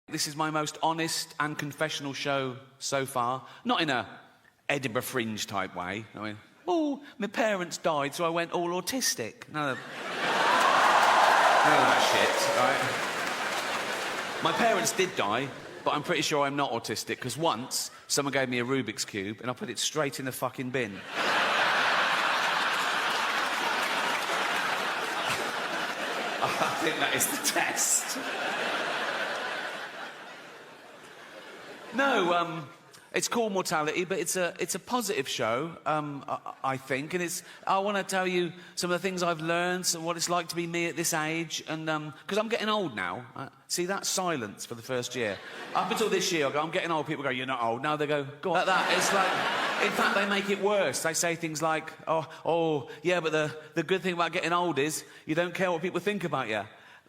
This is my most honest and confessional show so far. Not in a Edinburgh Fringe type way. I mean, oh, my parents died, so I went all autistic. None of that shit, right? My parents did die, but I'm pretty sure I'm not autistic, because once someone gave me a Rubik's Cube and I put it straight in the fucking bin. I think that is the test. No, it's called Mortality, but it's a positive show, I think, and I want to tell you some of the things I've learned and what it's like to be me at this age, and because I'm getting old now. See that silence for the first year. Up until this year, I'm getting old. People go, "You're not old." Now they go, "Go on." Like that. It's like, in fact, they make it worse. They say things like, "Oh, yeah, but the good thing about getting old is you don't care what people think about you."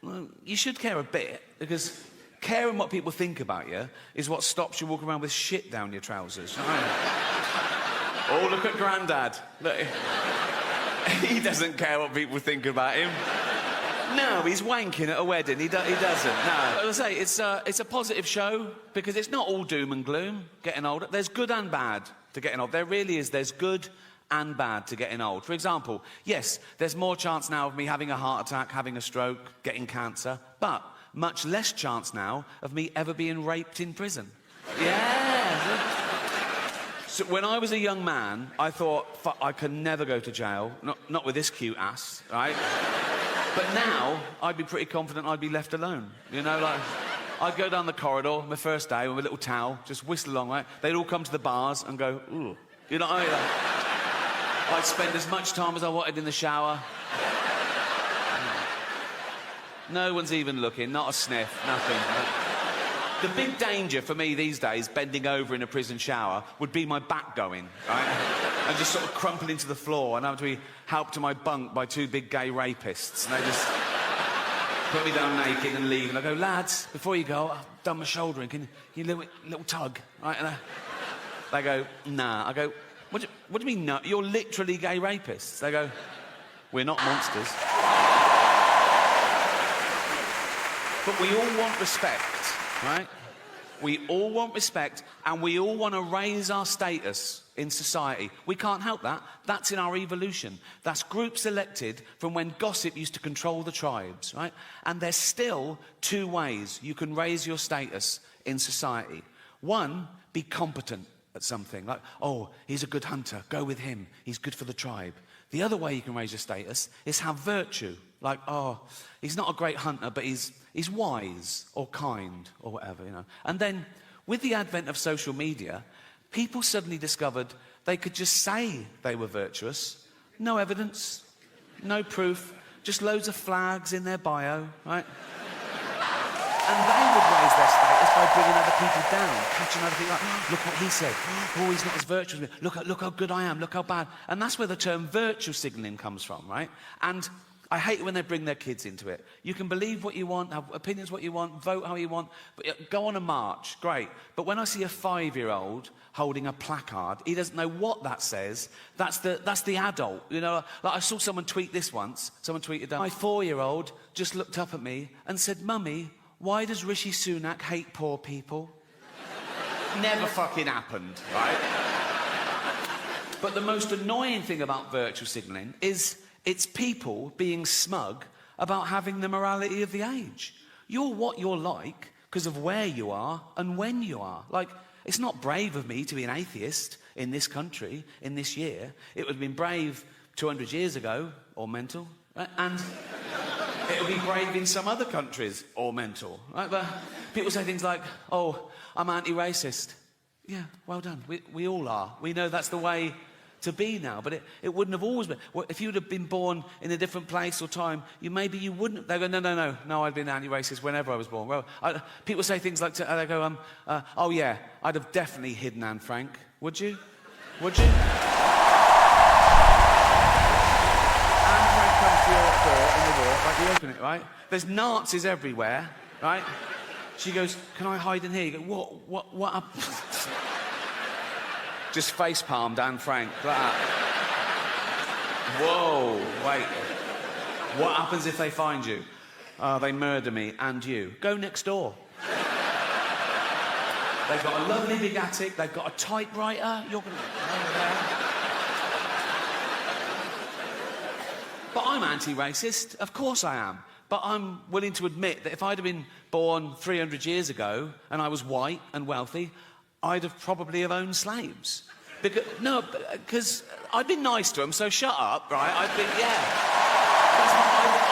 Well, you should care a bit, because caring what people think about you is what stops you walking around with shit down your trousers. Oh, look at Grandad. Look, he doesn't care what people think about him. No, he's wanking at a wedding. He doesn't. No. As I say, it's a positive show, because it's not all doom and gloom, getting older. There's good and bad to getting old. There really is. There's good and bad to getting old. For example, yes, there's more chance now of me having a heart attack, having a stroke, getting cancer, but much less chance now of me ever being raped in prison. Yeah. So when I was a young man, I thought, fuck, I can never go to jail. Not with this cute ass, right? But now, I'd be pretty confident I'd be left alone. You know, like, I'd go down the corridor, my first day, with a little towel, just whistle along, right? They'd all come to the bars and go, ooh. You know what I mean? Like, I'd spend as much time as I wanted in the shower. No one's even looking, not a sniff, nothing. The big danger for me these days, bending over in a prison shower, would be my back going, right? And just sort of crumpling to the floor, and have to be helped to my bunk by two big gay rapists. And they just put me down naked and leave. And I go, lads, before you go, I've done my shouldering. Can you little tug, right? And they go, nah. I go, what do you mean, no? You're literally gay rapists. They go, we're not monsters. But we all want respect, right? We all want respect, and we all want to raise our status in society. We can't help that. That's in our evolution. That's group selected from when gossip used to control the tribes, right? And there's still two ways you can raise your status in society. One, be competent at something. Like, oh, he's a good hunter. Go with him. He's good for the tribe. The other way you can raise your status is have virtue. Like, oh, he's not a great hunter, but he's wise or kind or whatever, you know. And then, with the advent of social media, people suddenly discovered they could just say they were virtuous. No evidence, no proof, just loads of flags in their bio, right? And they would raise their status by bringing other people down, catching other people like, oh, look what he said. Oh, he's not as virtuous as me. Look how good I am, look how bad. And that's where the term virtue signalling comes from, right? And I hate it when they bring their kids into it. You can believe what you want, have opinions what you want, vote how you want, but go on a march, great. But when I see a 5-year-old holding a placard, he doesn't know what that says. That's the adult, you know. Like I saw someone tweet this once. Someone tweeted that my 4-year-old just looked up at me and said, "Mummy, why does Rishi Sunak hate poor people?" Never fucking happened, right? But the most annoying thing about virtue signalling is it's people being smug about having the morality of the age. You're what you're like because of where you are and when you are. Like, it's not brave of me to be an atheist in this country, in this year. It would have been brave 200 years ago, or mental, right? And it would be brave in some other countries, or mental, right? But people say things like, oh, I'm anti-racist. Yeah, well done. We all are. We know that's the way to be now, but it wouldn't have always been. Well, if you'd have been born in a different place or time, maybe you wouldn't. They go, no, I'd been anti-racist whenever I was born. Well, people say things like, they go, oh yeah, I'd have definitely hidden Anne Frank. Would you? Would you? Anne Frank comes to your door in the war, like you open it, right? There's Nazis everywhere, right? She goes, can I hide in here? You go, what up? Just face-palmed Anne Frank, like that. Whoa, wait. What happens if they find you? They murder me and you. Go next door. They've got a lovely big attic. They've got a typewriter. You're going to... But I'm anti-racist. Of course I am. But I'm willing to admit that if I'd have been born 300 years ago and I was white and wealthy, I'd have probably have owned slaves. Because I'd been nice to them, so shut up, right? I'd be, yeah.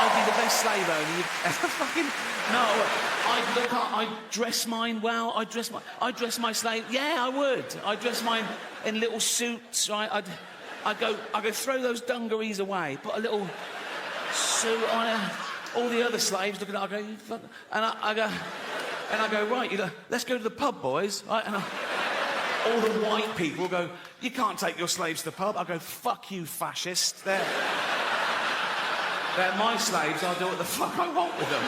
I'd be the best slave owner you've ever fucking... No, I'd dress mine well. I'd dress my slave... Yeah, I would. I'd dress mine in little suits, right? I'd go throw those dungarees away, put a little suit on it. All the other slaves looking at it, I go, fuck. And I go, right, let's go to the pub, boys. Right? And all the white people go, you can't take your slaves to the pub. I go, fuck you, fascist. They're my slaves, I'll do what the fuck I want with them.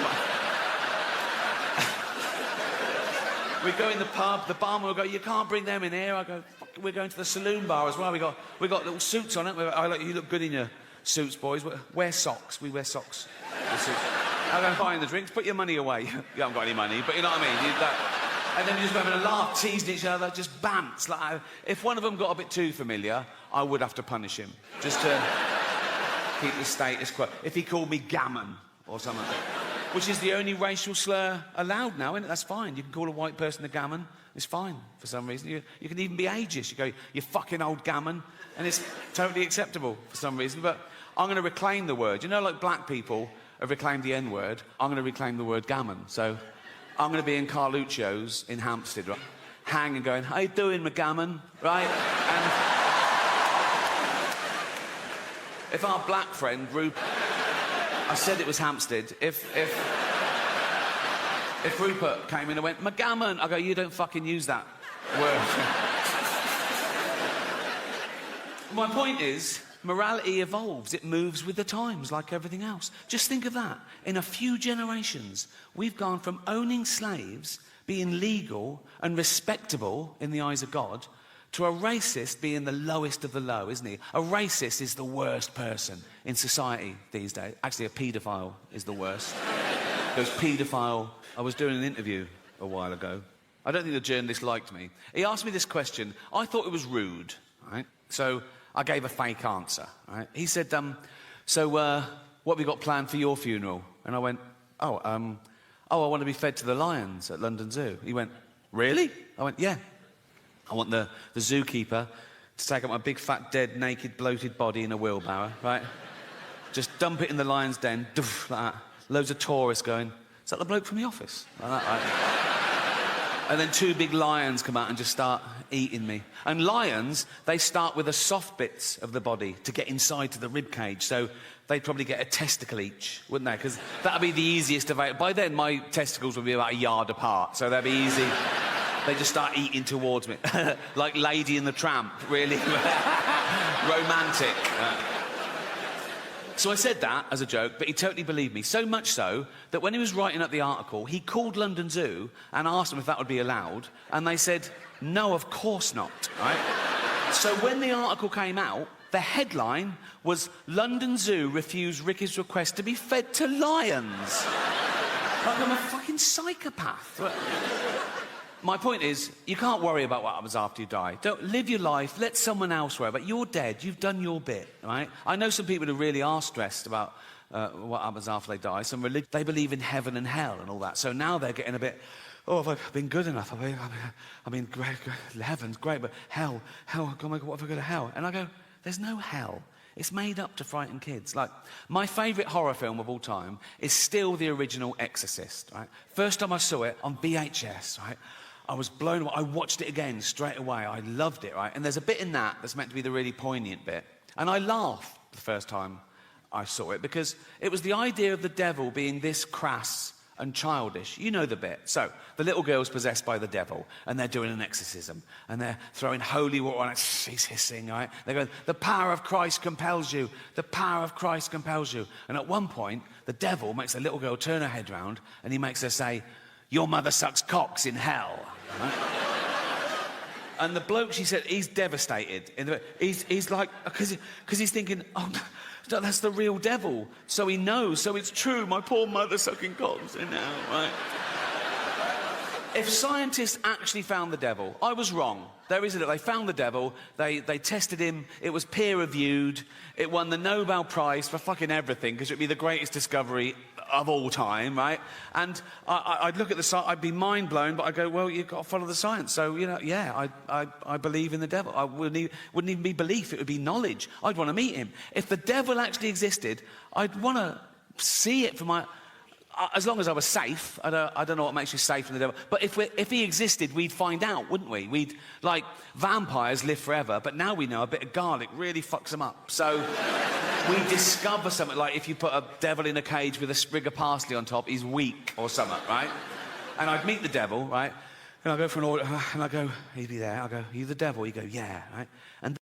We go in the pub, the barman will go, you can't bring them in here. I go, fuck, we're going to the saloon bar as well. We got little suits on it. You look good in your suits, boys. Wear socks. We wear socks. I go, buying the drinks, put your money away. You haven't got any money, but you know what I mean? And then we're just having a laugh, teasing each other, just bants. Like, if one of them got a bit too familiar, I would have to punish him, just to keep the status quo. If he called me gammon or something, which is the only racial slur allowed now, isn't it? That's fine. You can call a white person a gammon. It's fine for some reason. You can even be ageist. You go, you fucking old gammon, and it's totally acceptable for some reason. But I'm going to reclaim the word. You know, like black people have reclaimed the N-word, I'm going to reclaim the word gammon. So I'm going to be in Carluccio's in Hampstead, right? Hanging, going, how you doing, McGammon? Right? And if our black friend, Rupert... I said it was Hampstead. If Rupert came in and went, McGammon, I go, you don't fucking use that word. My point is, morality evolves. It moves with the times, like everything else. Just think of that. In a few generations, we've gone from owning slaves, being legal and respectable in the eyes of God, to a racist being the lowest of the low, isn't he? A racist is the worst person in society these days. Actually, a paedophile is the worst. Because paedophile... I was doing an interview a while ago. I don't think the journalist liked me. He asked me this question. I thought it was rude, right? So I gave a fake answer, right? He said, so what have you got planned for your funeral? And I went, I want to be fed to the lions at London Zoo. He went, really? I went, yeah. I want the zookeeper to take up my big, fat, dead, naked, bloated body in a wheelbarrow, right? Just dump it in the lion's den, doof, like that. Loads of tourists going, is that the bloke from The Office? Like that, right? And then two big lions come out and just start eating me. And lions, they start with the soft bits of the body to get inside to the rib cage. So they'd probably get a testicle each, wouldn't they? Because that'd be the easiest of it. By then, my testicles would be about a yard apart, so that'd be easy. They just start eating towards me. Like Lady and the Tramp, really romantic. So I said that as a joke, but he totally believed me. So much so that when he was writing up the article, he called London Zoo and asked them if that would be allowed, and they said, no, of course not, right? So when the article came out, the headline was, London Zoo refused Ricky's request to be fed to lions. Like I'm a fucking psychopath. My point is, you can't worry about what happens after you die. Don't live your life, let someone else worry about it. You're dead, you've done your bit, right? I know some people who really are stressed about what happens after they die. They believe in heaven and hell and all that. So now they're getting a bit, have I been good enough? I mean, great, heaven's great, but hell, oh God, what if I go to hell? And I go, there's no hell. It's made up to frighten kids. Like, my favourite horror film of all time is still the original Exorcist, right? First time I saw it on VHS, right? I was blown away. I watched it again straight away. I loved it, right? And there's a bit in that that's meant to be the really poignant bit. And I laughed the first time I saw it because it was the idea of the devil being this crass and childish. You know the bit. So, the little girl's possessed by the devil and they're doing an exorcism and they're throwing holy water on it. She's hissing, right? They're going, the power of Christ compels you. The power of Christ compels you. And at one point, the devil makes the little girl turn her head round and he makes her say, your mother sucks cocks in hell. Right? And the bloke, she said, he's devastated. He's like, because he's thinking, oh, no, that's the real devil. So he knows, so it's true, my poor mother sucking cocks in hell, right? If scientists actually found the devil, I was wrong. There is a they found the devil, they tested him, it was peer-reviewed, it won the Nobel Prize for fucking everything, because it would be the greatest discovery of all time, right? And I'd look at the science, I'd be mind-blown, but I'd go, well, you've got to follow the science. So, you know, yeah, I believe in the devil. I wouldn't even be belief, it would be knowledge. I'd want to meet him. If the devil actually existed, I'd want to see it for my... As long as I was safe. I don't know what makes you safe from the devil. But if he existed, we'd find out, wouldn't we? We'd, like, vampires live forever, but now we know a bit of garlic really fucks them up. So we discover something, like if you put a devil in a cage with a sprig of parsley on top, he's weak or something, right? And I'd meet the devil, right? And I'd go for an order, and I'd go, he'd be there. I'd go, are you the devil? He'd go, yeah, right? And